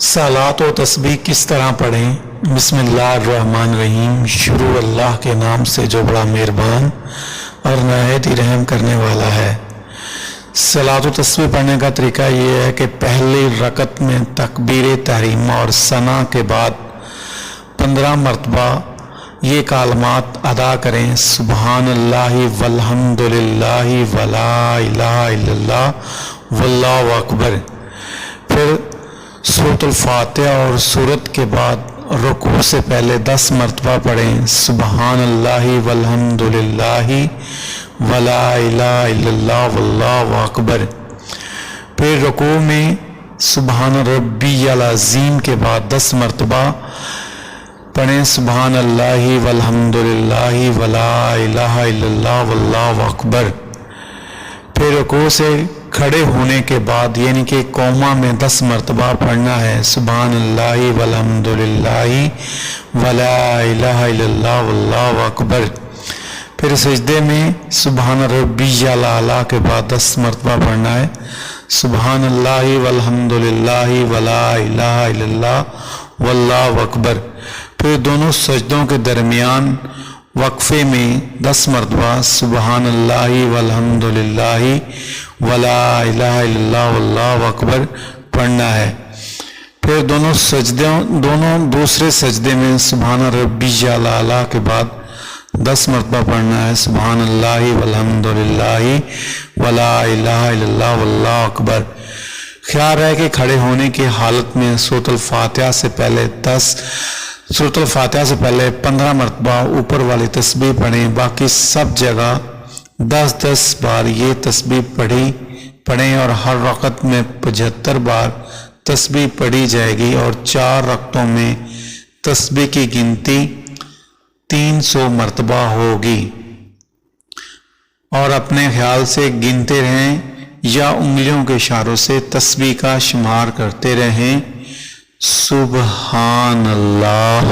सलात व तस्बीह किस तरह पढ़ें। बिस्मिल्लाहिर्रहमानिर्रहीम। शुरू अल्लाह के नाम से जो बड़ा मेहरबान और नहायत ही रहम करने वाला है। सलात व तस्बीह पढ़ने का तरीका ये है कि पहली रकत में तकबीर तहरीमा और सना के बाद 15 मरतबा ये कालमात अदा करें। सुबहानल्लाहि वल्हम्दुलिल्लाहि वला इलाहा इल्लल्लाह वल्लाहु अकबर। फिर सूरतुल फातिहा और सूरत के बाद रुकू से पहले 10 मरतबा पढ़ें। सुबहानल्लाहि वल्हम्दुलिल्लाहि वला इलाहा इल्लल्लाह वल्लाहु अकबर। फिर रुकू में सुबहान रब्बियल अज़ीम के बाद 10 मरतबा पढ़ें। सुबहानल्लाहि वल्हम्दुलिल्लाहि वला इलाहा इल्लल्लाह वल्लाहु अकबर। फिर रुकू से खड़े होने के बाद यानी कि कौमा में 10 मरतबा पढ़ना है। सुबहानल्लाहि वल्हम्दुलिल्लाहि वला इलाहा इल्लल्लाह वल्लाहु अकबर। फिर सजदे में सुबहान रब्बियल आला के बाद 10 मरतबा पढ़ना है। सुबहानल्लाहि वल्हम्दुलिल्लाहि वला इलाहा इल्लल्लाह वल्लाहु अकबर। फिर दोनों सजदों के दरमियान वक्फे में 10 मरतबा सुबहानल्लाहि वल्हम्दुलिल्लाहि वला इलाहा इल्लल्लाह वल्लाहु अकबर पढ़ना है। फिर दोनों दूसरे सजदे में सुबहान रब्बियल आला के बाद 10 मरतबा पढ़ना है। सुबहानल्लाहि वल्हम्दुलिल्लाहि वला इलाहा इल्लल्लाह वल्लाहु अकबर। ख्याल है कि खड़े होने की हालत में सूरतुल फातिहा से पहले 15 मरतबा ऊपर वाली तस्बीह पढ़ें। बाकी सब जगह 10-10 बार ये तस्बीह पढ़ें और हर रकत में 75 बार तस्बीह पढ़ी जाएगी और 4 रकतों में तस्बीह की गिनती 300 मरतबा होगी। और अपने ख्याल से गिनते रहें या उंगलियों के इशारों से तस्बीह का शुमार करते रहें। सुबहान अल्लाह।